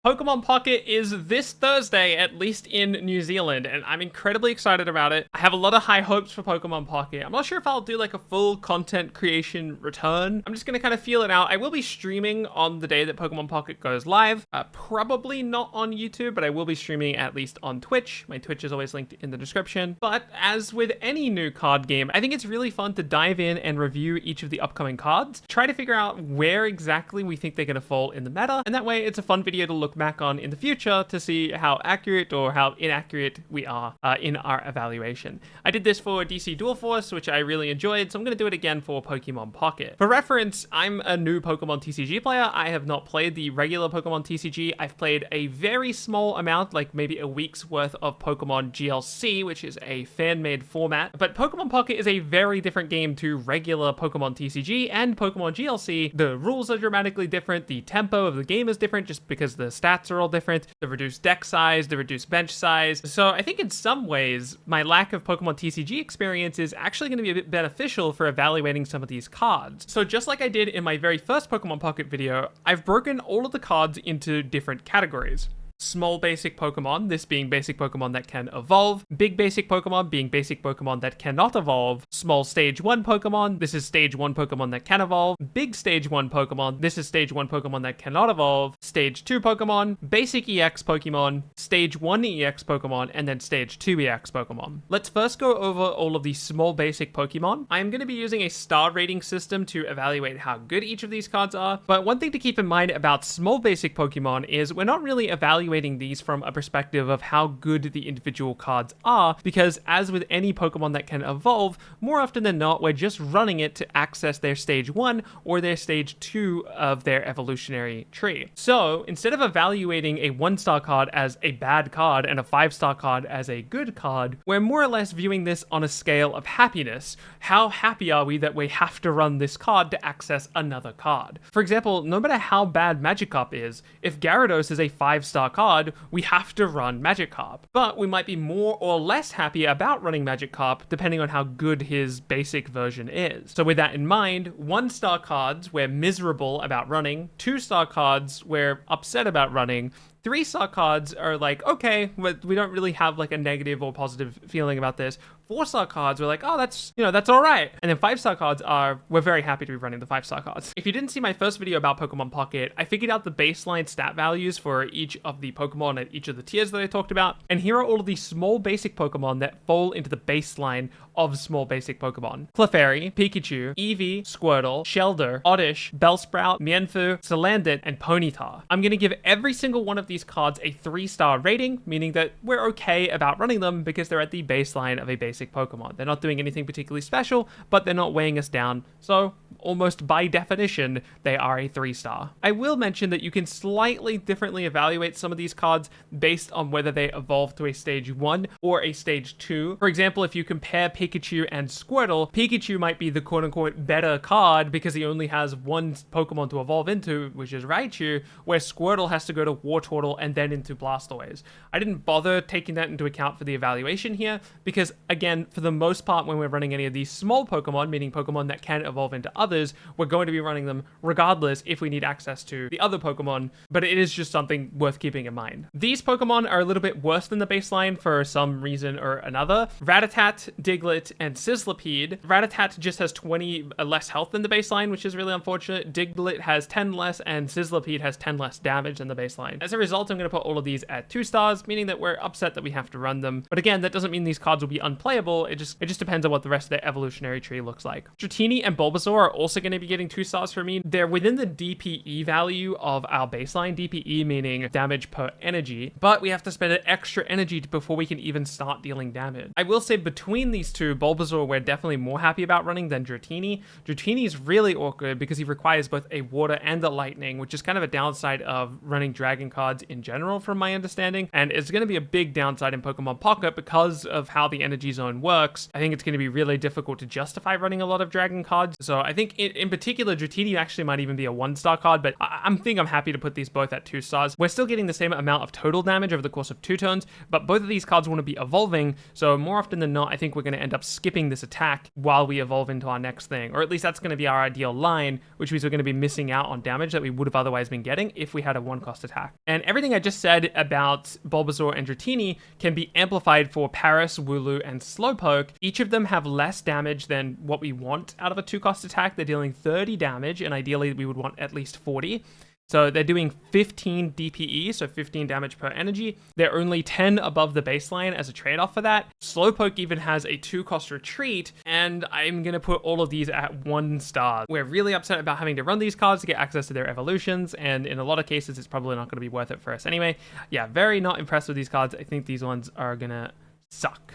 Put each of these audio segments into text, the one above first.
Pokemon Pocket is this Thursday, at least in New Zealand, and I'm incredibly excited about it. I have a lot of high hopes for Pokemon Pocket. I'm not sure if I'll do like a full content creation return. I'm just gonna kind of feel it out. I will be streaming on the day that Pokemon Pocket goes live. Probably not on YouTube, but I will be streaming at least on Twitch. My Twitch is always linked in the description. But as with any new card game, I think it's really fun to dive in and review each of the upcoming cards, try to figure out where exactly we think they're gonna fall in the meta, and that way it's a fun video to look back on in the future to see how accurate or how inaccurate we are in our evaluation. I did this for DC Dual Force, which I really enjoyed, so I'm going to do it again for Pokemon Pocket. For reference, I'm a new Pokemon TCG player. I have not played the regular Pokemon TCG. I've played a very small amount, like maybe a week's worth of Pokemon GLC, which is a fan-made format. But Pokemon Pocket is a very different game to regular Pokemon TCG and Pokemon GLC. The rules are dramatically different. The tempo of the game is different just because the stats are all different, the reduced deck size, the reduced bench size. So I think in some ways, my lack of Pokemon TCG experience is actually going to be a bit beneficial for evaluating some of these cards. So just like I did in my very first Pokemon Pocket video, I've broken all of the cards into different categories. Small basic Pokemon, this being basic Pokemon that can evolve. Big basic Pokemon being basic Pokemon that cannot evolve. Small stage 1 Pokemon, this is stage 1 Pokemon that can evolve. Big stage 1 Pokemon, this is stage 1 Pokemon that cannot evolve. Stage 2 Pokemon, basic EX Pokemon, stage 1 EX Pokemon, and then stage 2 EX Pokemon. Let's first go over all of these small basic Pokemon. I'm going to be using a star rating system to evaluate how good each of these cards are, but one thing to keep in mind about small basic Pokemon is we're not really evaluating these from a perspective of how good the individual cards are, because as with any Pokemon that can evolve, more often than not, we're just running it to access their stage 1 or their stage 2 of their evolutionary tree. So instead of evaluating a 1-star card as a bad card and a 5-star card as a good card, we're more or less viewing this on a scale of happiness. How happy are we that we have to run this card to access another card? For example, no matter how bad Magikarp is, if Gyarados is a 5-star card, we have to run Magikarp. But we might be more or less happy about running Magikarp depending on how good his basic version is. So with that in mind, 1-star cards we're miserable about running, 2-star cards we're upset about running, 3-star cards are like, okay, but we don't really have like a negative or positive feeling about this. 4-star cards, we're like, oh, that's all right. And then 5-star cards we're very happy to be running the 5-star cards. If you didn't see my first video about Pokemon Pocket, I figured out the baseline stat values for each of the Pokemon at each of the tiers that I talked about. And here are all of these small basic Pokemon that fall into the baseline of small basic Pokemon. Clefairy, Pikachu, Eevee, Squirtle, Shelder, Oddish, Bellsprout, Mienfoo, Salandit, and Ponyta. I'm going to give every single one of these cards a 3-star rating, meaning that we're okay about running them because they're at the baseline of a basic Pokemon. They're not doing anything particularly special, but they're not weighing us down, so almost by definition, they are a 3-star. I will mention that you can slightly differently evaluate some of these cards based on whether they evolve to a stage 1 or a stage 2. For example, if you compare Pikachu and Squirtle, Pikachu might be the quote-unquote better card because he only has one Pokemon to evolve into, which is Raichu, where Squirtle has to go to Wartortle and then into Blastoise. I didn't bother taking that into account for the evaluation here because, again, for the most part, when we're running any of these small Pokemon, meaning Pokemon that can evolve into others, we're going to be running them regardless if we need access to the other Pokemon, but it is just something worth keeping in mind. These Pokemon are a little bit worse than the baseline for some reason or another. Rattata, Diglett, and Sizzlipede. Rattata just has 20 less health than the baseline, which is really unfortunate. Diglett has 10 less, and Sizzlipede has 10 less damage than the baseline. As a result, I'm going to put all of these at 2 stars, meaning that we're upset that we have to run them. But again, that doesn't mean these cards will be unplayable. It just depends on what the rest of their evolutionary tree looks like. Dratini and Bulbasaur are also going to be getting 2 stars for me. They're within the DPE value of our baseline, DPE meaning damage per energy, but we have to spend an extra energy before we can even start dealing damage. I will say between these two, Bulbasaur we're definitely more happy about running than Dratini. Dratini is really awkward because he requires both a water and a lightning, which is kind of a downside of running dragon cards in general from my understanding, and it's going to be a big downside in Pokemon Pocket because of how the energy zone works. I think it's going to be really difficult to justify running a lot of dragon cards, so I think think in particular, Dratini actually might even be a 1-star card, but I'm happy to put these both at 2 stars. We're still getting the same amount of total damage over the course of 2 turns, but both of these cards want to be evolving, so more often than not, I think we're going to end up skipping this attack while we evolve into our next thing, or at least that's going to be our ideal line, which means we're going to be missing out on damage that we would have otherwise been getting if we had a 1-cost attack. And everything I just said about Bulbasaur and Dratini can be amplified for Paris, Wooloo, and Slowpoke. Each of them have less damage than what we want out of a 2-cost attack. They're dealing 30 damage, and ideally we would want at least 40. So they're doing 15 DPE, so 15 damage per energy. They're only 10 above the baseline as a trade-off for that. Slowpoke even has a 2-cost retreat, and I'm going to put all of these at 1 star. We're really upset about having to run these cards to get access to their evolutions, and in a lot of cases, it's probably not going to be worth it for us anyway. Yeah, very not impressed with these cards. I think these ones are going to suck.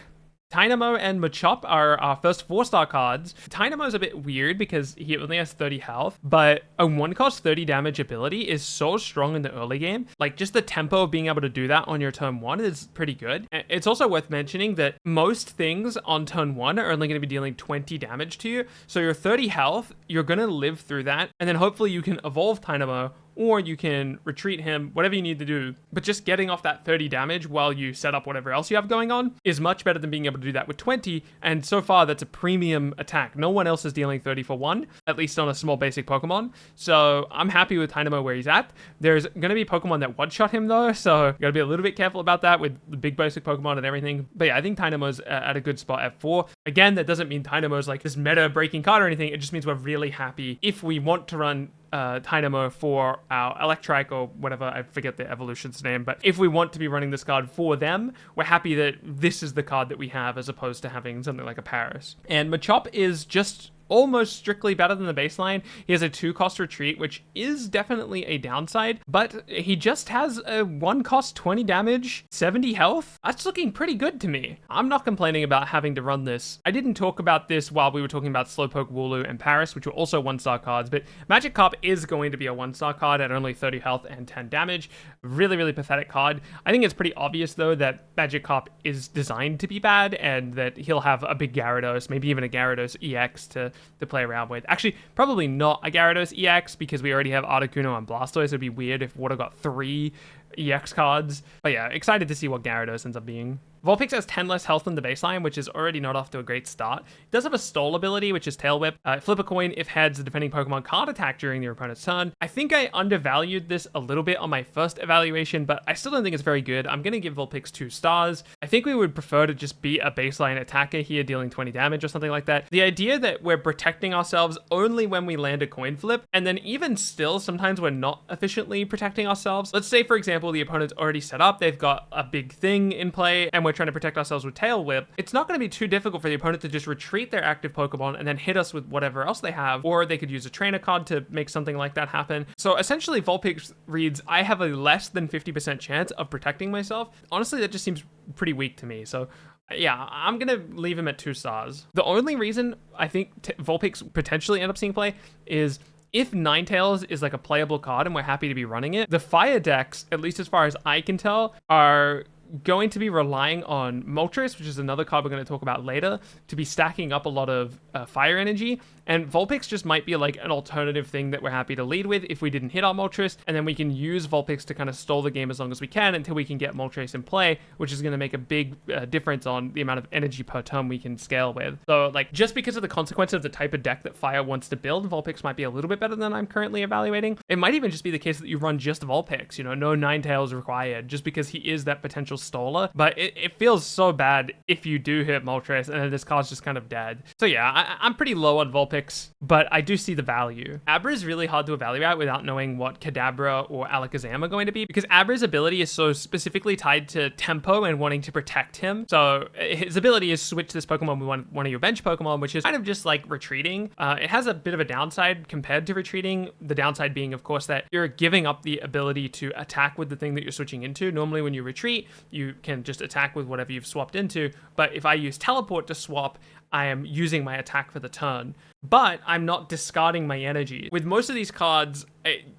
Tynamo and Machop are our first 4-star cards. Tynamo's a bit weird because he only has 30 health, but a 1-cost 30 damage ability is so strong in the early game. Like, just the tempo of being able to do that on your turn 1 is pretty good. It's also worth mentioning that most things on turn 1 are only going to be dealing 20 damage to you. So your 30 health, you're going to live through that, and then hopefully you can evolve Tynamo, or you can retreat him, whatever you need to do. But just getting off that 30 damage while you set up whatever else you have going on is much better than being able to do that with 20, and so far that's a premium attack. No one else is dealing 30 for 1, at least on a small basic Pokemon, so I'm happy with Tynamo where he's at. There's going to be Pokemon that one-shot him though, so you gotta be a little bit careful about that with the big basic Pokemon and everything. But yeah, I think Tynamo's at a good spot at 4. Again, that doesn't mean Tynamo's like this meta-breaking card or anything, it just means we're really happy if we want to run Tynamo for our Electrike or whatever, I forget the evolution's name, but if we want to be running this card for them, we're happy that this is the card that we have as opposed to having something like a Paris. And Machop is just almost strictly better than the baseline. He has a 2-cost retreat, which is definitely a downside, but he just has a 1-cost 20 damage, 70 health. That's looking pretty good to me. I'm not complaining about having to run this. I didn't talk about this while we were talking about Slowpoke, Wooloo, and Paris, which were also 1-star cards, but Magikarp is going to be a 1-star card at only 30 health and 10 damage. Really, really pathetic card. I think it's pretty obvious, though, that Magikarp is designed to be bad, and that he'll have a big Gyarados, maybe even a Gyarados EX to play around with. Actually, probably not a Gyarados EX because we already have Articuno and Blastoise. It'd be weird if Water got 3 EX cards. But yeah, excited to see what Gyarados ends up being. Vulpix has 10 less health than the baseline, which is already not off to a great start. It does have a stall ability, which is Tail Whip. Flip a coin if heads, the defending Pokemon can't attack during your opponent's turn. I think I undervalued this a little bit on my first evaluation, but I still don't think it's very good. I'm going to give Vulpix 2 stars. I think we would prefer to just be a baseline attacker here, dealing 20 damage or something like that. The idea that we're protecting ourselves only when we land a coin flip, and then even still, sometimes we're not efficiently protecting ourselves. Let's say, for example, the opponent's already set up, they've got a big thing in play, and we're trying to protect ourselves with Tail Whip. It's not going to be too difficult for the opponent to just retreat their active Pokemon and then hit us with whatever else they have, or they could use a trainer card to make something like that happen. So essentially, Vulpix reads, I have a less than 50% chance of protecting myself. Honestly, that just seems pretty weak to me. So yeah, I'm going to leave him at 2 stars. The only reason I think Vulpix potentially end up seeing play is if Ninetales is like a playable card and we're happy to be running it. The fire decks, at least as far as I can tell, are going to be relying on Moltres, which is another card we're going to talk about later, to be stacking up a lot of fire energy. And Vulpix just might be like an alternative thing that we're happy to lead with if we didn't hit our Moltres, and then we can use Vulpix to kind of stall the game as long as we can until we can get Moltres in play, which is going to make a big difference on the amount of energy per turn we can scale with. So like, just because of the consequence of the type of deck that Fire wants to build, Vulpix might be a little bit better than I'm currently evaluating. It might even just be the case that you run just Vulpix, you know, no Ninetales required, just because he is that potential staller. But it feels so bad if you do hit Moltres and then this card's just kind of dead. So yeah, I'm pretty low on Vulpix, but I do see the value. Abra is really hard to evaluate without knowing what Kadabra or Alakazam are going to be, because Abra's ability is so specifically tied to tempo and wanting to protect him. So his ability is switch this Pokemon with one of your bench Pokemon, which is kind of just like retreating. It has a bit of a downside compared to retreating. The downside being, of course, that you're giving up the ability to attack with the thing that you're switching into. Normally when you retreat, you can just attack with whatever you've swapped into. But if I use Teleport to swap, I am using my attack for the turn, but I'm not discarding my energy. With most of these cards,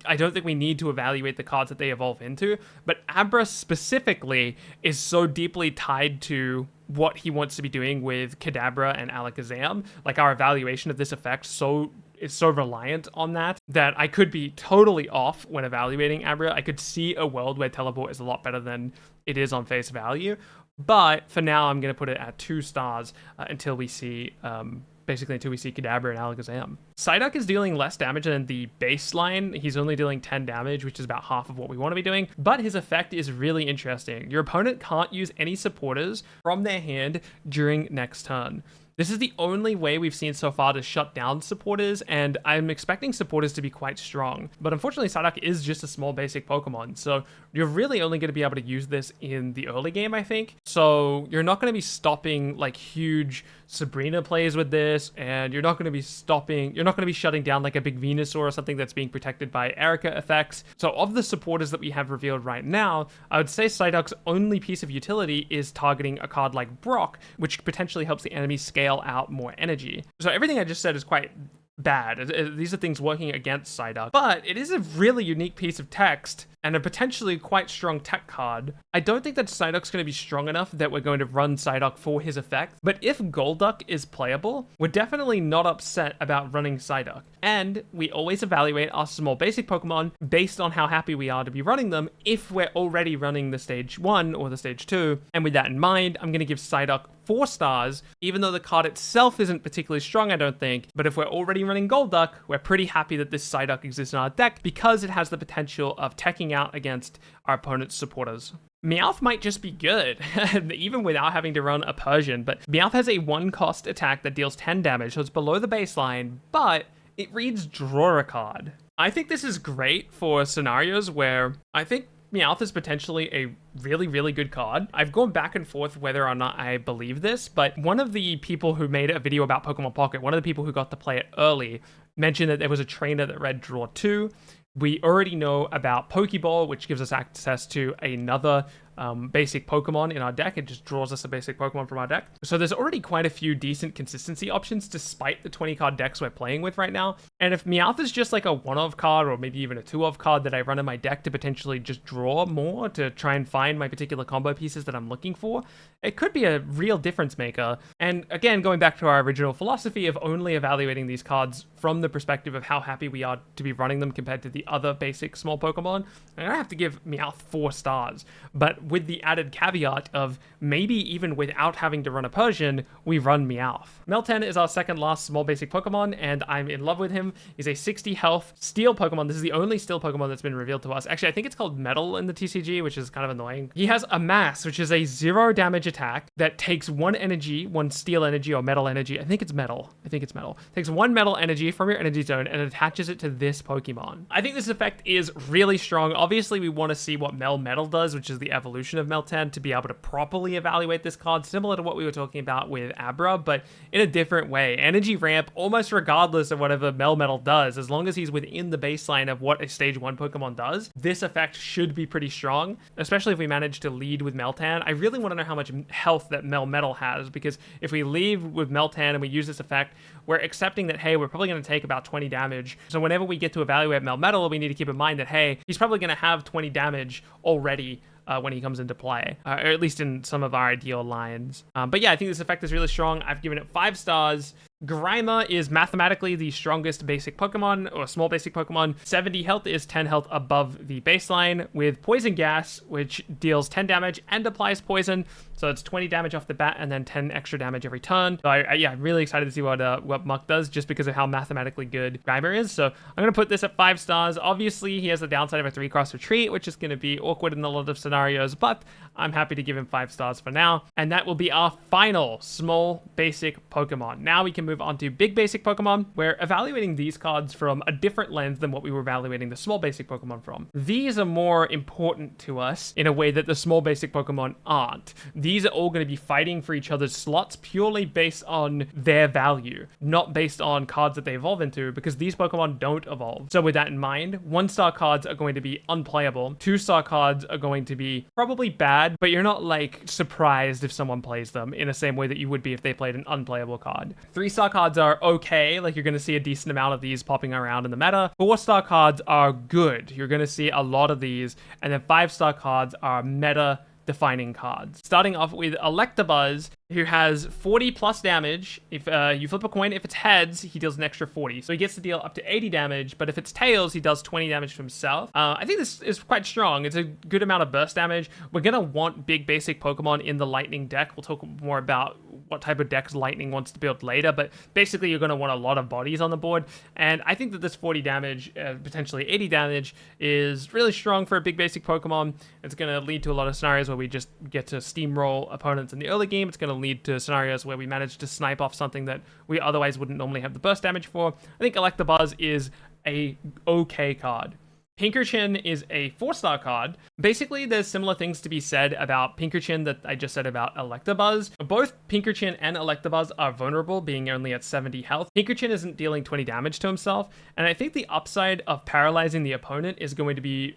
I don't think we need to evaluate the cards that they evolve into, but Abra specifically is so deeply tied to what he wants to be doing with Kadabra and Alakazam. Like, our evaluation of this effect so is so reliant on that I could be totally off when evaluating Abra. I could see a world where teleport is a lot better than it is on face value. But for now, I'm going to put it at 2 stars until we see basically until we see Kadabra and Alakazam. Psyduck is dealing less damage than the baseline. He's only dealing 10 damage, which is about half of what we want to be doing, but his effect is really interesting. Your opponent can't use any supporters from their hand during next turn. This is the only way we've seen so far to shut down supporters, and I'm expecting supporters to be quite strong. But unfortunately, Psyduck is just a small basic Pokemon, so you're really only going to be able to use this in the early game, I think. So you're not going to be stopping like huge Sabrina plays with this, and you're not going to be shutting down like a big Venusaur or something that's being protected by Erica effects. So of the supporters that we have revealed right now, I would say Psyduck's only piece of utility is targeting a card like Brock, which potentially helps the enemy scale out more energy. So everything I just said is quite bad. These are things working against Psyduck, but it is a really unique piece of text and a potentially quite strong tech card. I don't think that Psyduck's going to be strong enough that we're going to run Psyduck for his effect, but if Golduck is playable, we're definitely not upset about running Psyduck. And we always evaluate our small basic Pokemon based on how happy we are to be running them if we're already running the stage 1 or the stage 2. And with that in mind, I'm going to give Psyduck 4 stars, even though the card itself isn't particularly strong, I don't think. But if we're already running Golduck, we're pretty happy that this Psyduck exists in our deck because it has the potential of teching out against our opponent's supporters. Meowth might just be good, even without having to run a Persian, but Meowth has a 1-cost attack that deals 10 damage, so it's below the baseline, but it reads draw a card. I think this is great for scenarios where I think Meowth is potentially a really, really good card. I've gone back and forth whether or not I believe this, but one of the people who made a video about Pokemon Pocket, one of the people who got to play it early, mentioned that there was a trainer that read Draw 2. We already know about Pokeball, which gives us access to another basic Pokemon in our deck. It just draws us a basic Pokemon from our deck. So there's already quite a few decent consistency options despite the 20 card decks we're playing with right now. And if Meowth is just like a 1-of card or maybe even a 2-of card that I run in my deck to potentially just draw more to try and find my particular combo pieces that I'm looking for, it could be a real difference maker. And again, going back to our original philosophy of only evaluating these cards from the perspective of how happy we are to be running them compared to the other basic small Pokemon, I have to give Meowth 4 stars. But with the added caveat of maybe even without having to run a Persian, we run Meowth. Meltan is our second last small basic Pokemon, and I'm in love with him. He's a 60 health steel Pokemon. This is the only steel Pokemon that's been revealed to us. Actually, I think it's called Metal in the TCG, which is kind of annoying. He has a Mass, which is a 0 damage attack that takes 1 energy, 1 steel energy or metal energy. I think it's metal. Takes 1 metal energy from your energy zone and attaches it to this Pokemon. I think this effect is really strong. Obviously, we want to see what Metal does, which is the evolution of Meltan, to be able to properly evaluate this card, similar to what we were talking about with Abra, but in a different way. Energy ramp, almost regardless of whatever Metal does, as long as he's within the baseline of what a stage 1 Pokemon does, this effect should be pretty strong, especially if we manage to lead with Meltan. I really want to know how much health that Metal has, because if we leave with Meltan and we use this effect, we're accepting that, hey, we're probably going to take about 20 damage. So whenever we get to evaluate Metal, we need to keep in mind that, hey, he's probably going to have 20 damage already when he comes into play, or at least in some of our ideal lines. But yeah, I think this effect is really strong. I've given it 5 stars. Grimer is mathematically the strongest basic Pokemon, or small basic Pokemon. 70 health is 10 health above the baseline, with Poison Gas, which deals 10 damage and applies poison. So it's 20 damage off the bat and then 10 extra damage every turn. So I'm really excited to see what Muck does, just because of how mathematically good Grimer is. So I'm going to put this at 5 stars. Obviously, he has the downside of a 3-cross retreat, which is going to be awkward in a lot of scenarios, but I'm happy to give him 5 stars for now. And that will be our final small basic Pokemon. Now we can move on to big basic Pokemon. We're evaluating these cards from a different lens than what we were evaluating the small basic Pokemon from. These are more important to us in a way that the small basic Pokemon aren't. These are all going to be fighting for each other's slots purely based on their value, not based on cards that they evolve into, because these Pokemon don't evolve. So with that in mind, 1-star cards are going to be unplayable. 2-star cards are going to be probably bad, but you're not like surprised if someone plays them in the same way that you would be if they played an unplayable card. 3-star cards are okay, like you're going to see a decent amount of these popping around in the meta. 4-star cards are good. You're going to see a lot of these, and then 5-star cards are meta defining cards. Starting off with Electabuzz, who has 40 plus damage. If you flip a coin, if it's heads, he deals an extra 40. So he gets to deal up to 80 damage, but if it's tails, he does 20 damage to himself. I think this is quite strong. It's a good amount of burst damage. We're going to want big basic Pokemon in the Lightning deck. We'll talk more about what type of decks Lightning wants to build later, but basically you're going to want a lot of bodies on the board. And I think that this 40 damage, potentially 80 damage, is really strong for a big basic Pokemon. It's going to lead to a lot of scenarios where we just get to steamroll opponents in the early game. It's going to lead to scenarios where we manage to snipe off something that we otherwise wouldn't normally have the burst damage for. I think Electabuzz is a okay card. Pinkerchin is a 4-star card. Basically, there's similar things to be said about Pinkerchin that I just said about Electabuzz. Both Pinkerchin and Electabuzz are vulnerable, being only at 70 health. Pinkerchin isn't dealing 20 damage to himself, and I think the upside of paralyzing the opponent is going to be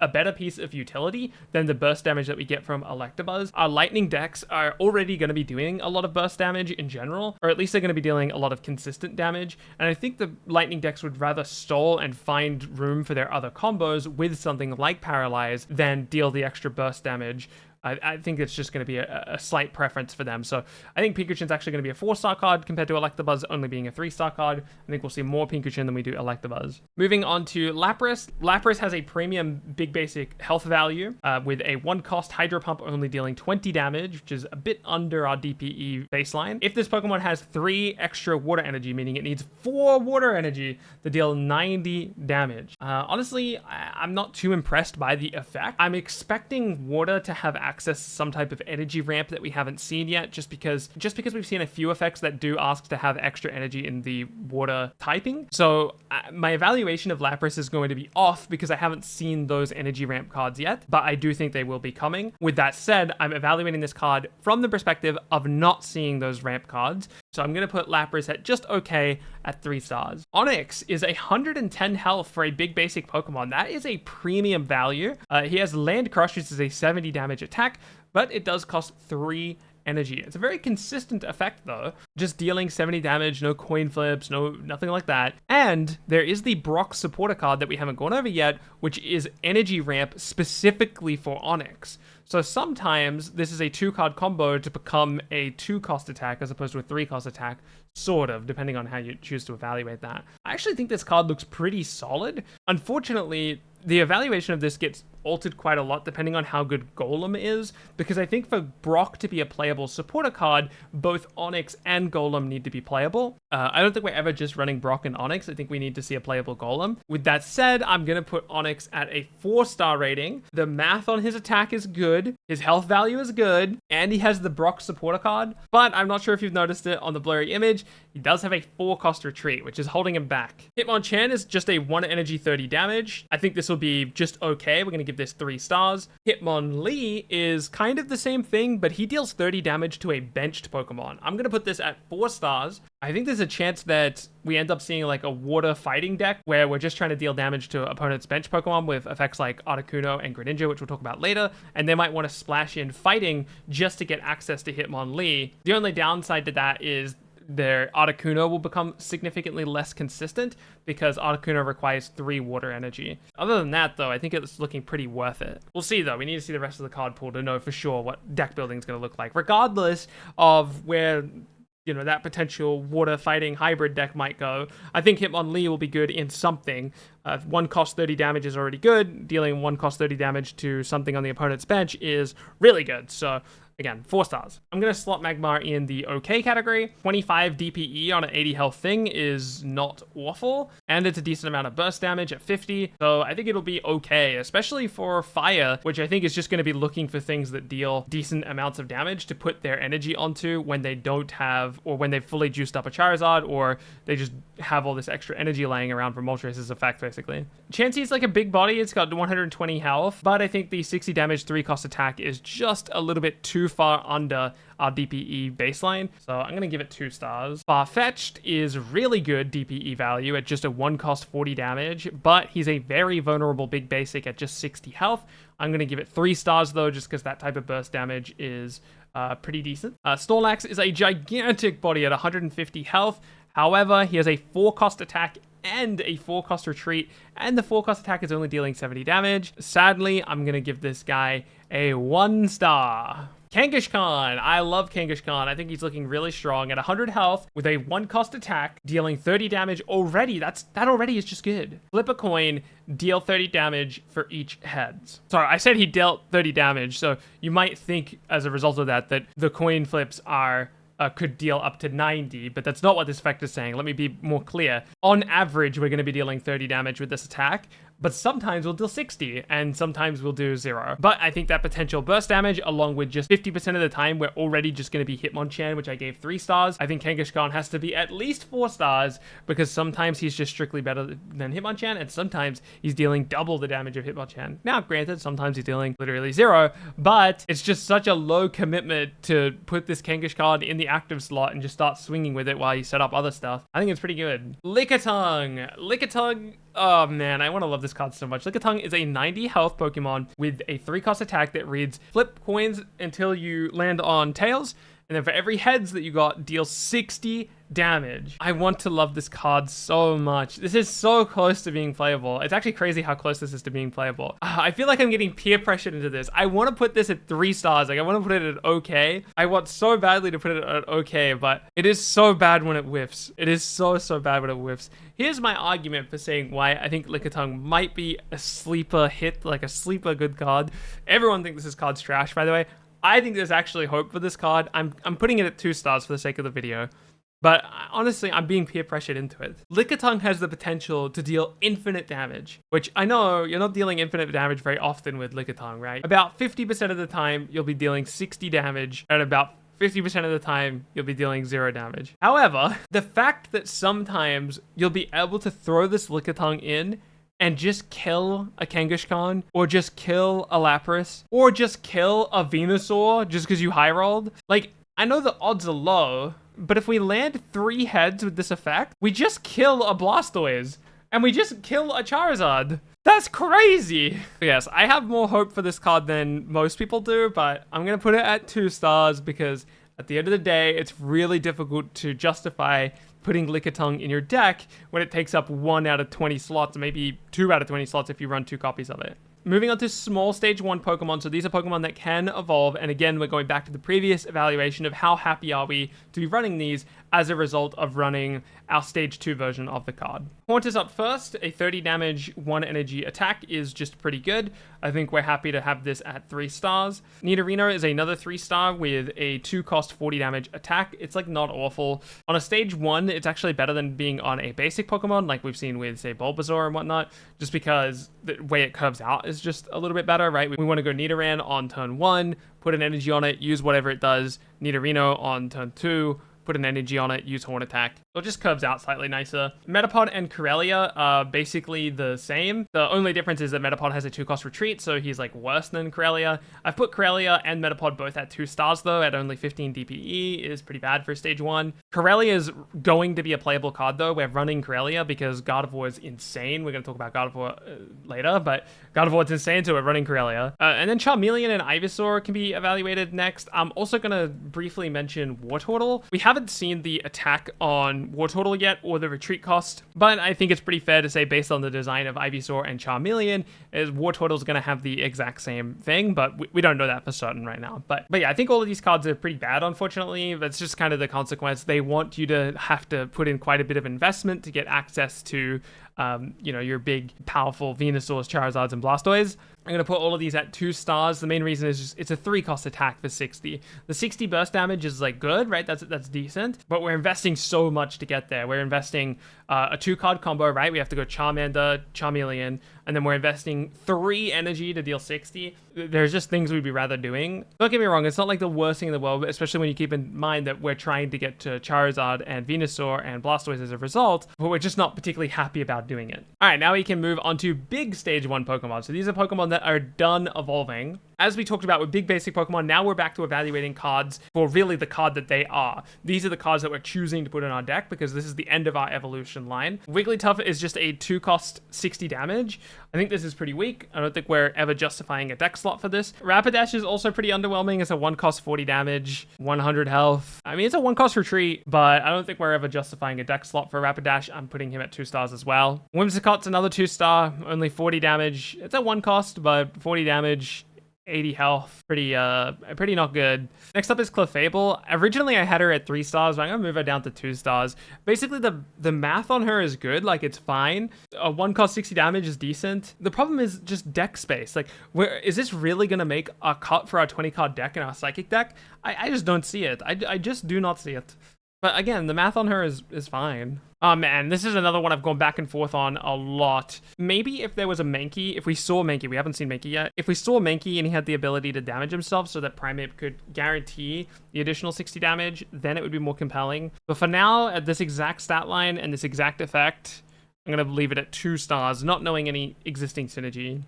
a better piece of utility than the burst damage that we get from Electabuzz. Our Lightning decks are already going to be doing a lot of burst damage in general, or at least they're going to be dealing a lot of consistent damage, and I think the Lightning decks would rather stall and find room for their other combos with something like Paralyze than deal the extra burst damage. I think it's just going to be a slight preference for them. So I think Pinkerchin's actually going to be a 4-star card compared to Electabuzz only being a 3-star card. I think we'll see more Pinkerchin than we do Electabuzz. Moving on to Lapras. Lapras has a premium big basic health value with a 1-cost Hydro Pump only dealing 20 damage, which is a bit under our DPE baseline. If this Pokemon has 3 extra water energy, meaning it needs 4 water energy to deal 90 damage. Honestly, I'm not too impressed by the effect. I'm expecting water to have access to some type of energy ramp that we haven't seen yet, just because we've seen a few effects that do ask to have extra energy in the water typing. So my evaluation of Lapras is going to be off because I haven't seen those energy ramp cards yet, but I do think they will be coming. With that said, I'm evaluating this card from the perspective of not seeing those ramp cards. So I'm going to put Lapras at just okay at 3 stars. Onix is 110 health for a big basic Pokemon. That is a premium value. He has Land Crush, which is a 70 damage attack, but it does cost 3 energy. It's a very consistent effect though, just dealing 70 damage, no coin flips, nothing like that. And there is the Brock supporter card that we haven't gone over yet, which is Energy Ramp specifically for Onix. So sometimes this is a 2-card combo to become a 2-cost attack as opposed to a 3-cost attack, sort of, depending on how you choose to evaluate that. I actually think this card looks pretty solid. Unfortunately, the evaluation of this gets altered quite a lot depending on how good Golem is, because I think for Brock to be a playable supporter card, both Onix and Golem need to be playable. I don't think we're ever just running Brock and Onix. I think we need to see a playable Golem. With that said, I'm going to put Onix at a 4-star rating. The math on his attack is good, his health value is good, and he has the Brock supporter card, but I'm not sure if you've noticed it on the blurry image, he does have a 4-cost retreat, which is holding him back. Hitmonchan is just a 1 energy 30 damage. I think this will be just okay. We're going to give this 3 stars. Hitmonlee is kind of the same thing, but he deals 30 damage to a benched Pokemon. I'm going to put this at 4 stars. I think there's a chance that we end up seeing like a water fighting deck where we're just trying to deal damage to opponent's bench Pokemon with effects like Articuno and Greninja, which we'll talk about later, and they might want to splash in fighting just to get access to Hitmonlee. The only downside to that is their Articuno will become significantly less consistent because Articuno requires 3 water energy. Other than that, though, I think it's looking pretty worth it. We'll see, though. We need to see the rest of the card pool to know for sure what deck building is going to look like, regardless of where that potential water fighting hybrid deck might go. I think Hitmonlee will be good in something. 1 cost 30 damage is already good. Dealing 1 cost 30 damage to something on the opponent's bench is really good. So again, 4 stars. I'm going to slot Magmar in the okay category. 25 DPE on an 80 health thing is not awful, and it's a decent amount of burst damage at 50, so I think it'll be okay, especially for Fire, which I think is just going to be looking for things that deal decent amounts of damage to put their energy onto when they don't have, or when they've fully juiced up a Charizard, or they just have all this extra energy laying around from Moltres' effect, basically. Chansee's like a big body. It's got 120 health, but I think the 60 damage 3-cost attack is just a little bit too far under our DPE baseline, so I'm going to give it 2 stars. Farfetch'd is really good DPE value at just a 1-cost 40 damage, but he's a very vulnerable big basic at just 60 health. I'm going to give it 3 stars, though, just because that type of burst damage is pretty decent. Snorlax is a gigantic body at 150 health. However, he has a 4-cost attack and a 4-cost retreat, and the 4-cost attack is only dealing 70 damage. Sadly, I'm going to give this guy a 1 star. Kangaskhan. I love Kangaskhan. I think he's looking really strong at 100 health with a 1-cost attack, dealing 30 damage already. That already is just good. Flip a coin, deal 30 damage for each heads. Sorry, I said he dealt 30 damage, so you might think as a result of that the coin flips are could deal up to 90, but that's not what this effect is saying. Let me be more clear. On average, we're going to be dealing 30 damage with this attack, but sometimes we'll deal 60 and sometimes we'll do 0. But I think that potential burst damage, along with just 50% of the time, we're already just going to be Hitmonchan, which I gave 3 stars. I think Kangaskhan has to be at least 4 stars because sometimes he's just strictly better than Hitmonchan and sometimes he's dealing double the damage of Hitmonchan. Now, granted, sometimes he's dealing literally 0, but it's just such a low commitment to put this Kangaskhan in the active slot and just start swinging with it while you set up other stuff. I think it's pretty good. Lickitung. Lickitung. Oh man, I want to love this card so much. Lickitung is a 90 health Pokemon with a 3-cost attack that reads flip coins until you land on tails, and then for every heads that you got, deal 60 damage. I want to love this card so much. This is so close to being playable. It's actually crazy how close this is to being playable. I feel like I'm getting peer pressured into this. I want to put this at 3 stars. Like, I want to put it at okay. I want so badly to put it at okay, but it is so bad when it whiffs. It is so bad when it whiffs. Here's my argument for saying why I think Lickitung might be a sleeper hit, like a sleeper good card. Everyone thinks this card's trash, by the way. I think there's actually hope for this card. I'm putting it at 2 stars for the sake of the video. But honestly, I'm being peer pressured into it. Lickitung has the potential to deal infinite damage, which I know you're not dealing infinite damage very often with Lickitung, right? About 50% of the time, you'll be dealing 60 damage, and about 50% of the time, you'll be dealing 0 damage. However, the fact that sometimes you'll be able to throw this Lickitung in and just kill a Kangaskhan, or just kill a Lapras, or just kill a Venusaur just because you high rolled. Like, I know the odds are low, but if we land 3 heads with this effect, we just kill a Blastoise, and we just kill a Charizard. That's crazy. Yes, I have more hope for this card than most people do, but I'm going to put it at 2 stars because at the end of the day, it's really difficult to justify putting Lickitung in your deck when it takes up 1 out of 20 slots, maybe 2 out of 20 slots if you run 2 copies of it. Moving on to small stage 1 Pokemon. So these are Pokemon that can evolve. And again, we're going back to the previous evaluation of how happy are we to be running these as a result of running our stage 2 version of the card. Haunter's up first. A 30 damage, 1 energy attack is just pretty good. I think we're happy to have this at 3 stars. Nidorino is another 3-star with a 2-cost 40 damage attack. It's like not awful. On a stage 1, it's actually better than being on a basic Pokemon like we've seen with, say, Bulbasaur and whatnot, just because the way it curves out is just a little bit better, right? We want to go Nidoran on turn 1, put an energy on it, use whatever it does. Nidorino on turn 2, put an energy on it, use Horn Attack. So it just curves out slightly nicer. Metapod and Corellia are basically the same. The only difference is that Metapod has a 2-cost retreat, so he's like worse than Corellia. I've put Corellia and Metapod both at 2 stars though, at only 15 DPE is pretty bad for stage 1. Corellia is going to be a playable card though. We're running Corellia because Gardevoir is insane. We're going to talk about Gardevoir later, but Gardevoir is insane, so we're running Corellia. And then Charmeleon and Ivysaur can be evaluated next. I'm also going to briefly mention Wartortle. We haven't seen the attack on Wartortle yet or the retreat cost, but I think it's pretty fair to say based on the design of Ivysaur and Charmeleon is Wartortle's going to have the exact same thing, but we don't know that for certain right now. But yeah, I think all of these cards are pretty bad, unfortunately. That's just kind of the consequence. They want you to have to put in quite a bit of investment to get access to your big, powerful Venusaurs, Charizards, and Blastoise. I'm going to put all of these at 2 stars. The main reason is just it's a 3-cost attack for 60. The 60 burst damage is like good, right? That's decent, but we're investing so much to get there. We're investing a 2-card combo, right? We have to go Charmander, Charmeleon, and then we're investing 3 energy to deal 60. There's just things we'd be rather doing. Don't get me wrong, it's not like the worst thing in the world, especially when you keep in mind that we're trying to get to Charizard and Venusaur and Blastoise as a result, but we're just not particularly happy about doing it. All right, now we can move on to big stage 1 Pokemon. So these are Pokemon that are done evolving. As we talked about with big basic Pokemon, now we're back to evaluating cards for really the card that they are. These are the cards that we're choosing to put in our deck because this is the end of our evolution line. Wigglytuff is just a 2-cost 60 damage. I think this is pretty weak. I don't think we're ever justifying a deck slot for this. Rapidash is also pretty underwhelming. It's a 1-cost 40 damage, 100 health. I mean, it's a 1-cost retreat, but I don't think we're ever justifying a deck slot for Rapidash. I'm putting him at 2 stars as well. Whimsicott's another 2-star, only 40 damage. It's a 1-cost, but 40 damage. 80 health. Pretty not good. Next up is Clefable. Originally I had her at 3 stars, but I'm gonna move her down to 2 stars. Basically the math on her is good, like it's fine. A 1 cost 60 damage is decent. The problem is just deck space. Like, is this really gonna make a cut for our 20 card deck in our Psychic deck? I just don't see it. I just do not see it. But again, the math on her is fine. Man, this is another one I've gone back and forth on a lot. Maybe if there was a Mankey, if we saw Mankey, we haven't seen Mankey yet. If we saw Mankey and he had the ability to damage himself so that Primeape could guarantee the additional 60 damage, then it would be more compelling. But for now, at this exact stat line and this exact effect, I'm going to leave it at 2 stars, not knowing any existing synergy.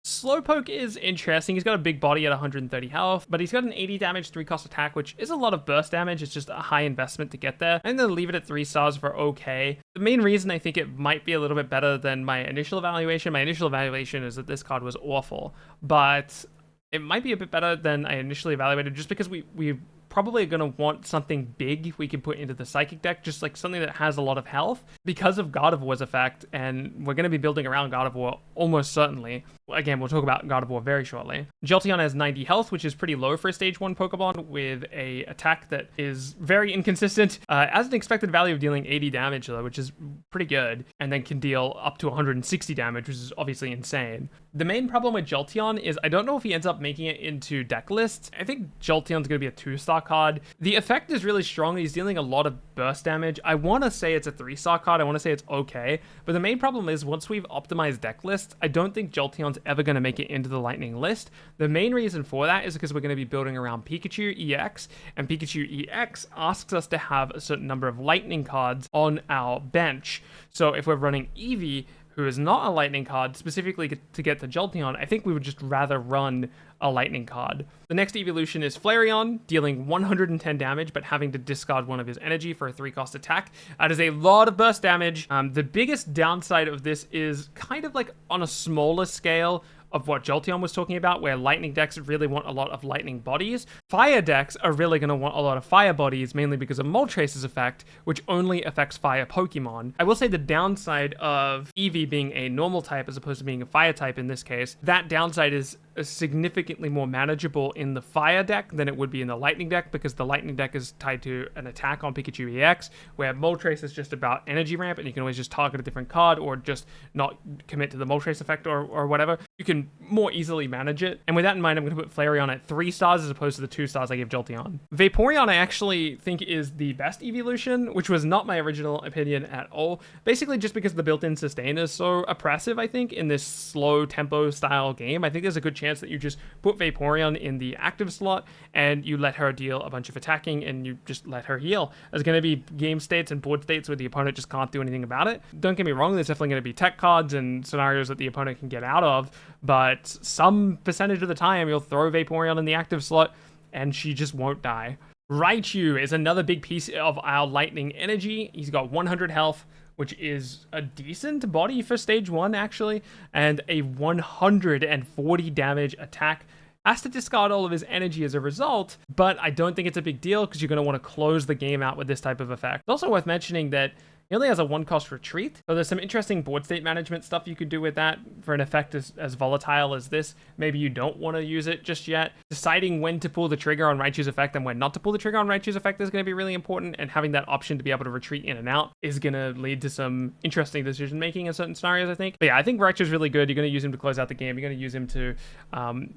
Slowpoke is interesting. He's got a big body at 130 health, but he's got an 80 damage 3 cost attack, which is a lot of burst damage. It's just a high investment to get there. I'm going to leave it at 3 stars for okay. The main reason I think it might be a little bit better than my initial evaluation is that this card was awful, but it might be a bit better than I initially evaluated just because we probably going to want something big we can put into the Psychic deck, just like something that has a lot of health because of Gardevoir's effect, and we're going to be building around Gardevoir almost certainly. Again, we'll talk about Gardevoir very shortly. Jolteon has 90 health, which is pretty low for a stage 1 Pokemon, with a attack that is very inconsistent. Has an expected value of dealing 80 damage though, which is pretty good, and then can deal up to 160 damage, which is obviously insane. The main problem with Jolteon is I don't know if he ends up making it into deck lists. I think Jolteon's going to be a 2-star card. The effect is really strong. He's dealing a lot of burst damage. I want to say it's a 3-star card. I want to say it's okay. But the main problem is once we've optimized deck lists, I don't think Jolteon's ever going to make it into the Lightning list. The main reason for that is because we're going to be building around Pikachu EX, and Pikachu EX asks us to have a certain number of Lightning cards on our bench. So if we're running Eevee, who is not a Lightning card, specifically to get to Jolteon, I think we would just rather run a Lightning card. The next evolution is Flareon, dealing 110 damage, but having to discard 1 of his energy for a 3-cost attack. That is a lot of burst damage. The biggest downside of this is kind of like on a smaller scale of what Jolteon was talking about, where Lightning decks really want a lot of Lightning bodies. Fire decks are really going to want a lot of Fire bodies, mainly because of Moltres' effect, which only affects Fire Pokemon. I will say the downside of Eevee being a normal type as opposed to being a Fire type in this case, that downside is significantly more manageable in the Fire deck than it would be in the Lightning deck, because the Lightning deck is tied to an attack on Pikachu EX, where Moltres is just about energy ramp, and you can always just target a different card or just not commit to the Moltres effect or whatever. You can more easily manage it. And with that in mind, I'm going to put Flareon at 3 stars as opposed to the 2 stars I gave Jolteon. Vaporeon I actually think is the best evolution, which was not my original opinion at all. Basically just because the built-in sustain is so oppressive, I think, in this slow tempo style game. I think there's a good chance that you just put Vaporeon in the active slot and you let her deal a bunch of attacking and you just let her heal. There's going to be game states and board states where the opponent just can't do anything about it. Don't get me wrong, there's definitely going to be tech cards and scenarios that the opponent can get out of, but some percentage of the time you'll throw Vaporeon in the active slot and she just won't die. Raichu is another big piece of our Lightning energy. He's got 100 health, which is a decent body for stage 1 actually, and a 140 damage attack. Has to discard all of his energy as a result, but I don't think it's a big deal because you're going to want to close the game out with this type of effect. It's also worth mentioning that he only has a 1-cost retreat, so there's some interesting board state management stuff you could do with that for an effect as volatile as this. Maybe you don't want to use it just yet. Deciding when to pull the trigger on Raichu's effect and when not to pull the trigger on Raichu's effect is going to be really important, and having that option to be able to retreat in and out is going to lead to some interesting decision making in certain scenarios, I think. But yeah, I think Raichu's really good. You're going to use him to close out the game. You're going to use him to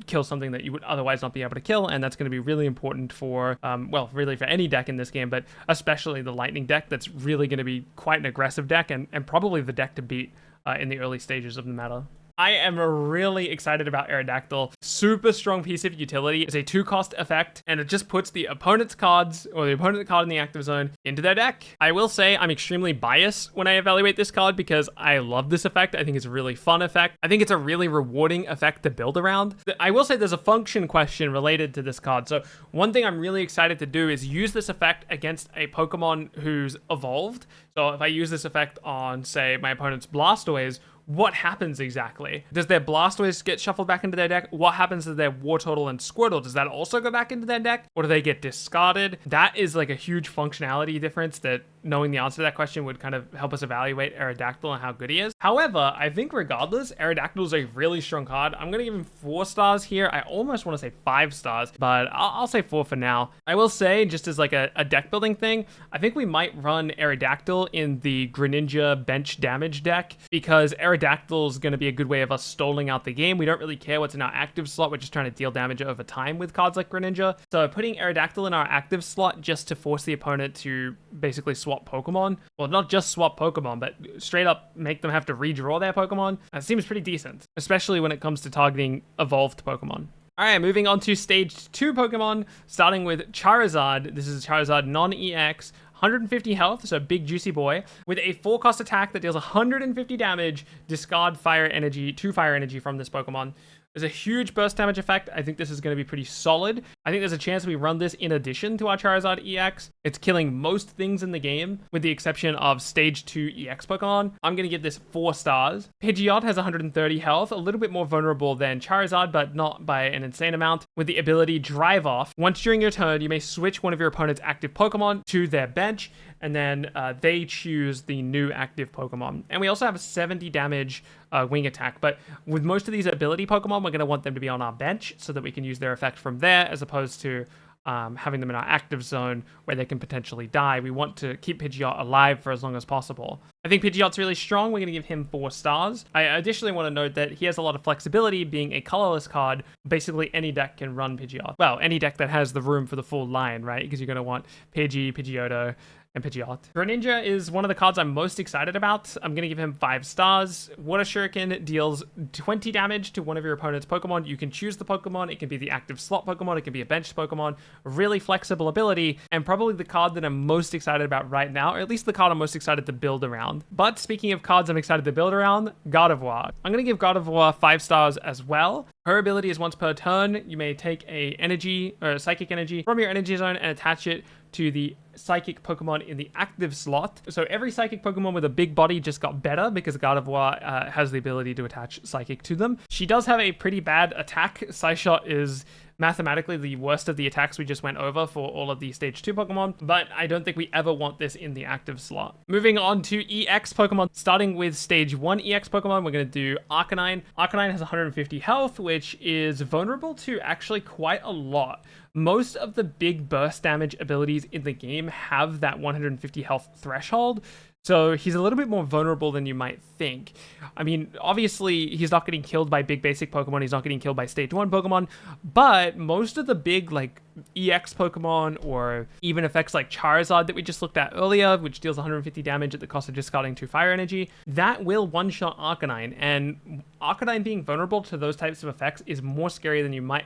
kill something that you would otherwise not be able to kill, and that's going to be really important for, well, really for any deck in this game, but especially the Lightning deck. That's really going to be quite an aggressive deck and probably the deck to beat in the early stages of the meta. I am really excited about Aerodactyl. Super strong piece of utility. It's a 2-cost effect, and it just puts the opponent's cards, or the opponent card in the active zone, into their deck. I will say I'm extremely biased when I evaluate this card because I love this effect. I think it's a really fun effect. I think it's a really rewarding effect to build around. I will say there's a function question related to this card. So one thing I'm really excited to do is use this effect against a Pokemon who's evolved. So if I use this effect on, say, my opponent's Blastoise, what happens exactly? Does their Blastoise get shuffled back into their deck? What happens to their Wartortle and Squirtle? Does that also go back into their deck? Or do they get discarded? That is like a huge functionality difference that knowing the answer to that question would kind of help us evaluate Aerodactyl and how good he is. However, I think regardless, Aerodactyl is a really strong card. I'm going to give him 4 stars here. I almost want to say 5 stars, but I'll say 4 for now. I will say, just as like a deck building thing, I think we might run Aerodactyl in the Greninja bench damage deck, because Aerodactyl is going to be a good way of us stalling out the game. We don't really care what's in our active slot. We're just trying to deal damage over time with cards like Greninja. So putting Aerodactyl in our active slot just to force the opponent to basically swap Pokemon, well, not just swap Pokemon, but straight up make them have to redraw their Pokemon, that seems pretty decent, especially when it comes to targeting evolved Pokemon. Alright, moving on to stage 2 Pokemon, starting with Charizard. This is Charizard non-EX, 150 health, so big juicy boy, with a 4-cost attack that deals 150 damage, discard fire energy, 2 fire energy from this Pokemon. There's a huge burst damage effect. I think this is going to be pretty solid. I think there's a chance we run this in addition to our Charizard EX. It's killing most things in the game, with the exception of Stage 2 EX Pokemon. I'm going to give this 4 stars. Pidgeot has 130 health, a little bit more vulnerable than Charizard, but not by an insane amount, with the ability Drive Off. Once during your turn, you may switch one of your opponent's active Pokemon to their bench, and then they choose the new active Pokemon. And we also have a 70 damage wing attack, but with most of these ability Pokemon, we're going to want them to be on our bench so that we can use their effect from there, as opposed to having them in our active zone where they can potentially die. We want to keep Pidgeot alive for as long as possible. I think Pidgeot's really strong. We're going to give him 4 stars. I additionally want to note that he has a lot of flexibility, being a colorless card. Basically, any deck can run Pidgeot. Well, any deck that has the room for the full line, right? Because you're going to want Pidgey, Pidgeotto, and Pidgeot. Greninja is one of the cards I'm most excited about. I'm going to give him 5 stars. Water Shuriken deals 20 damage to one of your opponent's Pokemon. You can choose the Pokemon. It can be the active slot Pokemon. It can be a bench Pokemon. Really flexible ability, and probably the card that I'm most excited about right now, or at least the card I'm most excited to build around. But speaking of cards I'm excited to build around, Gardevoir. I'm going to give Gardevoir 5 stars as well. Her ability is once per turn. You may take a energy or a psychic energy from your energy zone and attach it to the psychic Pokemon in the active slot. So every psychic Pokemon with a big body just got better because Gardevoir has the ability to attach psychic to them. She does have a pretty bad attack. Psyshot is mathematically the worst of the attacks we just went over for all of the stage 2 Pokemon, but I don't think we ever want this in the active slot. Moving on to EX Pokemon, starting with stage 1 EX Pokemon, we're going to do Arcanine. Arcanine has 150 health, which is vulnerable to actually quite a lot. Most of the big burst damage abilities in the game have that 150 health threshold, so he's a little bit more vulnerable than you might think. I mean, obviously, he's not getting killed by big basic Pokemon, he's not getting killed by stage 1 Pokemon, but most of the big, like, EX Pokemon, or even effects like Charizard that we just looked at earlier, which deals 150 damage at the cost of discarding 2 fire energy, that will one-shot Arcanine, and Arcanine being vulnerable to those types of effects is more scary than you might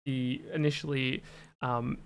be initially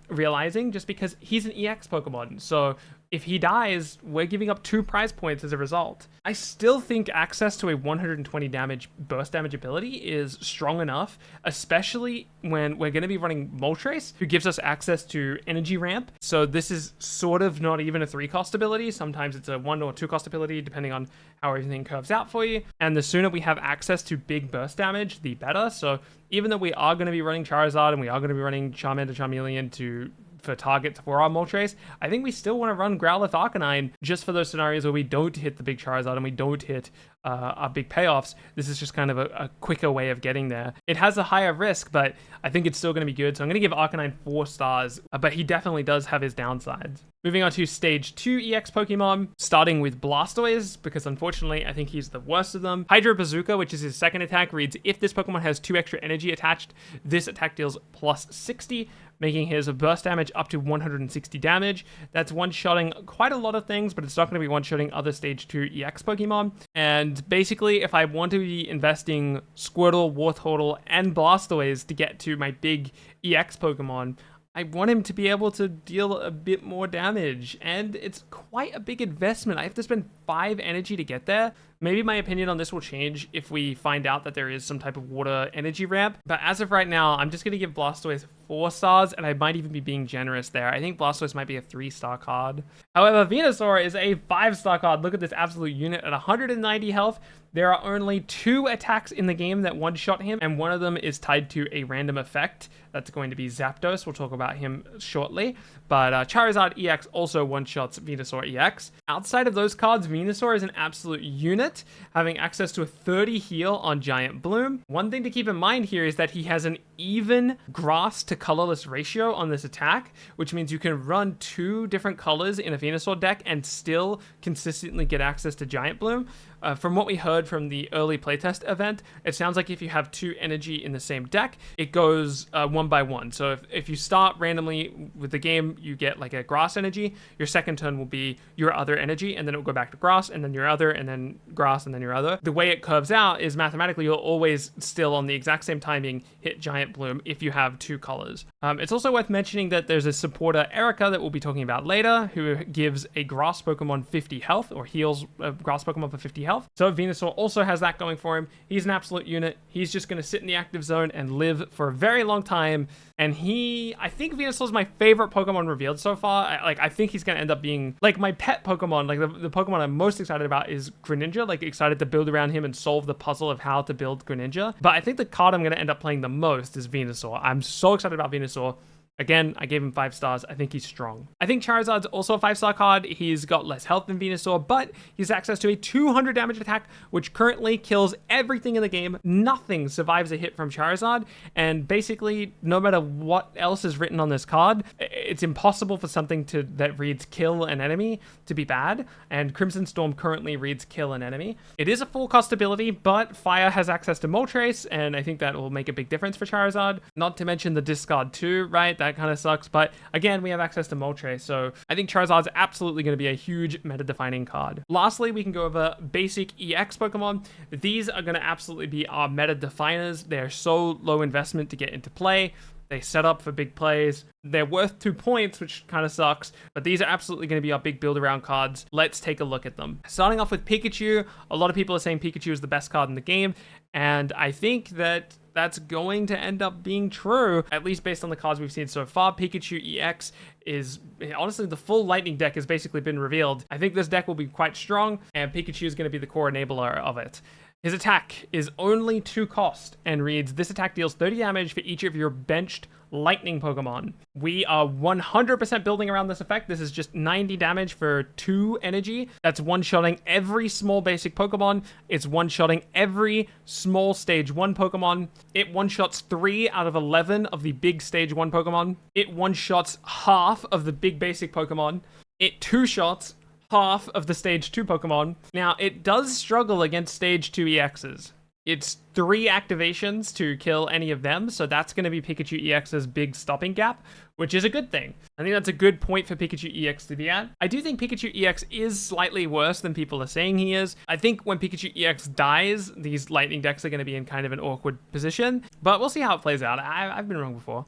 realizing, just because he's an EX Pokemon. So if he dies, we're giving up 2 prize points as a result. I still think access to a 120 damage burst damage ability is strong enough, especially when we're going to be running Moltres, who gives us access to Energy Ramp. So this is sort of not even a 3-cost ability. Sometimes it's a 1 or 2-cost ability, depending on how everything curves out for you. And the sooner we have access to big burst damage, the better. So even though we are going to be running Charizard and we are going to be running Charmander, Charmeleon for targets for our Moltres, I think we still want to run Growlithe Arcanine just for those scenarios where we don't hit the big Charizard and we don't hit our big payoffs. This is just kind of a quicker way of getting there. It has a higher risk, but I think it's still going to be good. So I'm going to give Arcanine 4 stars, but he definitely does have his downsides. Moving on to stage 2 EX Pokemon, starting with Blastoise, because unfortunately I think he's the worst of them. Hydro Bazooka, which is his second attack, reads, if this Pokemon has 2 extra energy attached, this attack deals plus 60, making his burst damage up to 160 damage. That's one-shotting quite a lot of things, but it's not going to be one-shotting other stage 2 EX Pokemon. And basically, if I want to be investing Squirtle, Wartortle, and Blastoise to get to my big EX Pokemon, I want him to be able to deal a bit more damage, and it's quite a big investment. I have to spend 5 energy to get there. Maybe my opinion on this will change if we find out that there is some type of water energy ramp. But as of right now, I'm just going to give Blastoise 4 stars, and I might even be being generous there. I think Blastoise might be a 3-star card. However, Venusaur is a 5-star card. Look at this absolute unit at 190 health. There are only 2 attacks in the game that one-shot him, and one of them is tied to a random effect. That's going to be Zapdos. We'll talk about him shortly. But Charizard EX also one-shots Venusaur EX. Outside of those cards, Venusaur is an absolute unit, having access to a 30 heal on Giant Bloom. One thing to keep in mind here is that he has an even grass to colorless ratio on this attack, which means you can run 2 different colors in a Venusaur deck and still consistently get access to Giant Bloom. From what we heard from the early playtest event, it sounds like if you have 2 energy in the same deck, it goes 1 by 1. So if you start randomly with the game, you get like a grass energy, your second turn will be your other energy, and then it will go back to grass, and then your other, and then grass, and then your other. The way it curves out is mathematically you'll always still on the exact same timing hit Giant Bloom if you have 2 colors. It's also worth mentioning that there's a supporter, Erica, that we'll be talking about later, who gives a grass Pokemon 50 health, or heals a grass Pokemon for 50 health. So Venusaur also has that going for him. He's an absolute unit. He's just going to sit in the active zone and live for a very long time. And I think Venusaur is my favorite Pokemon revealed so far. I think he's going to end up being like my pet Pokemon. Like the Pokemon I'm most excited about is Greninja. Like excited to build around him and solve the puzzle of how to build Greninja. But I think the card I'm going to end up playing the most is Venusaur. I'm so excited about Venusaur. Again, I gave him 5 stars. I think he's strong. I think Charizard's also a 5-star card. He's got less health than Venusaur, but he has access to a 200 damage attack, which currently kills everything in the game. Nothing survives a hit from Charizard, and basically, no matter what else is written on this card, it's impossible for something that reads kill an enemy to be bad, and Crimson Storm currently reads kill an enemy. It is a full cost ability, but Fire has access to Moltres, and I think that will make a big difference for Charizard. Not to mention the discard too, right? That kind of sucks, but again, we have access to Moltres, so I think Charizard's absolutely going to be a huge meta-defining card. Lastly, we can go over basic EX Pokemon. These are going to absolutely be our meta-definers. They're so low investment to get into play. They set up for big plays. They're worth 2 points, which kind of sucks, but these are absolutely going to be our big build-around cards. Let's take a look at them. Starting off with Pikachu, a lot of people are saying Pikachu is the best card in the game, and I think that that's going to end up being true, at least based on the cards we've seen so far. Pikachu EX is, honestly, the full Lightning deck has basically been revealed. I think this deck will be quite strong, and Pikachu is going to be the core enabler of it. His attack is only 2 cost and reads, this attack deals 30 damage for each of your benched Lightning Pokemon. We are 100% building around this effect. This is just 90 damage for 2 energy. That's one-shotting every small basic Pokemon. It's one-shotting every small stage 1 Pokemon. It one-shots 3 out of 11 of the big stage 1 Pokemon. It one-shots half of the big basic Pokemon. It 2-shots half of the stage 2 Pokemon. Now, it does struggle against stage 2 EXs. It's 3 activations to kill any of them, so that's going to be Pikachu EX's big stopping gap, which is a good thing. I think that's a good point for Pikachu EX to be at. I do think Pikachu EX is slightly worse than people are saying he is. I think when Pikachu EX dies, these Lightning decks are going to be in kind of an awkward position, but we'll see how it plays out. I've been wrong before.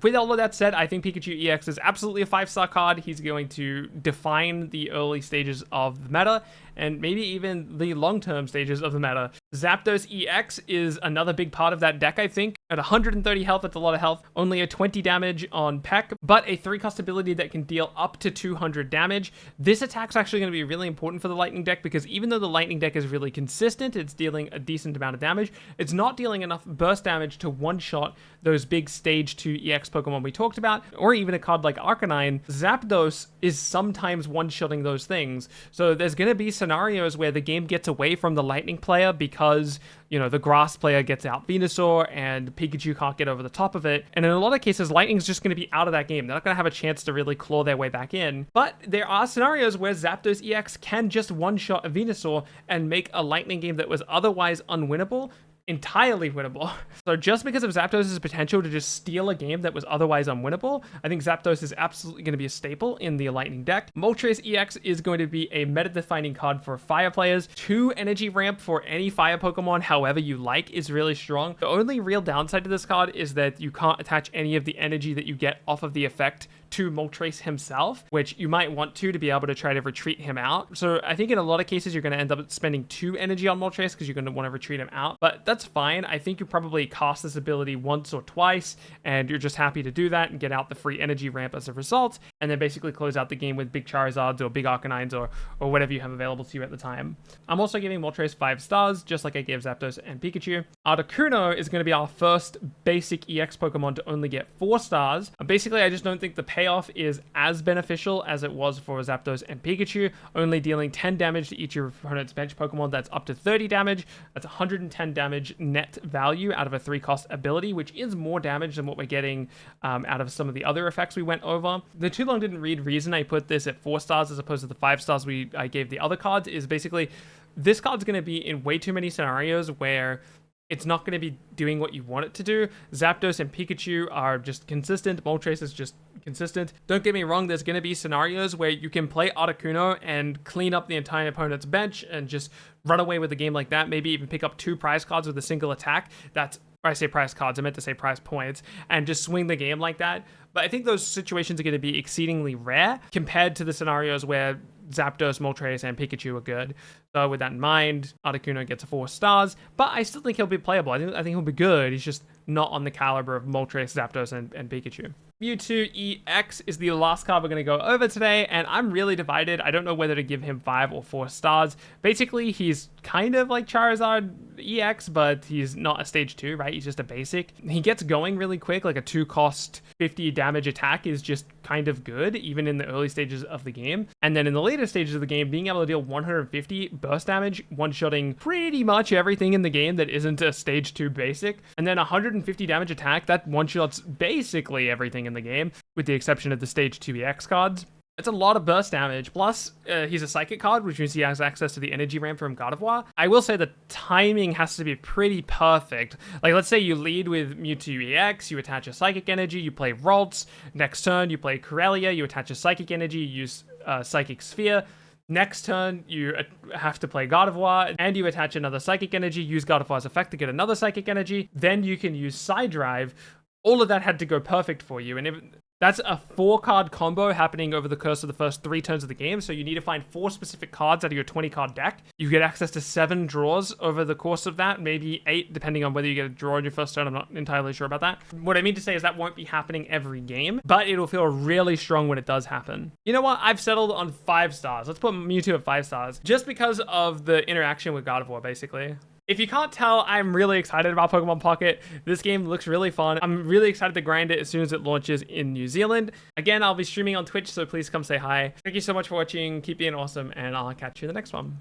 With all of that said, I think Pikachu EX is absolutely a 5-star card. He's going to define the early stages of the meta, and maybe even the long-term stages of the meta. Zapdos EX is another big part of that deck, I think. At 130 health, that's a lot of health. Only a 20 damage on Peck, but a 3-cost ability that can deal up to 200 damage. This attack's actually going to be really important for the Lightning deck, because even though the Lightning deck is really consistent, it's dealing a decent amount of damage, it's not dealing enough burst damage to one-shot those big stage 2 EX Pokemon we talked about, or even a card like Arcanine. Zapdos is sometimes one-shotting those things. So there's going to be scenarios where the game gets away from the Lightning player because, you know, the grass player gets out Venusaur and Pikachu can't get over the top of it. And in a lot of cases, Lightning's just going to be out of that game. They're not going to have a chance to really claw their way back in. But there are scenarios where Zapdos EX can just one-shot a Venusaur and make a Lightning game that was otherwise unwinnable entirely winnable. So just because of Zapdos' potential to just steal a game that was otherwise unwinnable, I think Zapdos is absolutely going to be a staple in the Lightning deck. Moltres EX is going to be a meta-defining card for fire players. 2 energy ramp for any fire Pokemon, however you like, is really strong. The only real downside to this card is that you can't attach any of the energy that you get off of the effect to Moltres himself, which you might want to be able to try to retreat him out. So I think in a lot of cases, you're going to end up spending 2 energy on Moltres because you're going to want to retreat him out, but that's fine. I think you probably cast this ability once or twice, and you're just happy to do that and get out the free energy ramp as a result, and then basically close out the game with big Charizards or big Arcanines or whatever you have available to you at the time. I'm also giving Moltres 5 stars, just like I gave Zapdos and Pikachu. Articuno is going to be our first basic EX Pokemon to only get 4 stars. Basically, I just don't think the payoff is as beneficial as it was for Zapdos and Pikachu, only dealing 10 damage to each of your opponent's bench Pokemon. That's up to 30 damage. That's 110 damage net value out of a 3-cost ability, which is more damage than what we're getting out of some of the other effects we went over. The too long didn't read reason I put this at 4 stars as opposed to the 5 stars I gave the other cards is basically this card's going to be in way too many scenarios where it's not going to be doing what you want it to do. Zapdos and Pikachu are just consistent. Moltres is just consistent. Don't get me wrong, there's going to be scenarios where you can play Articuno and clean up the entire opponent's bench and just run away with the game like that. Maybe even pick up 2 prize cards with a single attack. I say prize cards, I meant to say prize points, and just swing the game like that. But I think those situations are going to be exceedingly rare compared to the scenarios where Zapdos, Moltres, and Pikachu are good. So with that in mind, Articuno gets a 4 stars, but I still think he'll be playable. I think he'll be good. He's just not on the caliber of Moltres, Zapdos, and Pikachu. Mewtwo EX is the last card we're going to go over today, and I'm really divided. I don't know whether to give him 5 or 4 stars. Basically, he's kind of like Charizard EX, but he's not a stage 2, right? He's just a basic. He gets going really quick, like a 2-cost 50 damage attack is just kind of good, even in the early stages of the game. And then in the later stages of the game, being able to deal 150 burst damage, one-shotting pretty much everything in the game that isn't a stage 2 basic. And then 150 damage attack, that one-shots basically everything in the game, with the exception of the stage 2 EX cards. It's a lot of burst damage. Plus, he's a psychic card, which means he has access to the energy ramp from Gardevoir. I will say the timing has to be pretty perfect. Like, let's say you lead with Mewtwo EX, you attach a psychic energy, you play Ralts. Next turn, you play Corellia, you attach a psychic energy, you use Psychic Sphere. Next turn, you have to play Gardevoir, and you attach another psychic energy, use Gardevoir's effect to get another psychic energy. Then you can use Side Drive. All of that had to go perfect for you, and that's a 4-card combo happening over the course of the first 3 turns of the game, so you need to find 4 specific cards out of your 20-card deck. You get access to 7 draws over the course of that, maybe 8, depending on whether you get a draw in your first turn. I'm not entirely sure about that. What I mean to say is that won't be happening every game, but it'll feel really strong when it does happen. You know what? I've settled on 5 stars. Let's put Mewtwo at 5 stars, just because of the interaction with Gardevoir, basically. If you can't tell, I'm really excited about Pokemon Pocket. This game looks really fun. I'm really excited to grind it as soon as it launches in New Zealand. Again, I'll be streaming on Twitch, so please come say hi. Thank you so much for watching. Keep being awesome, and I'll catch you in the next one.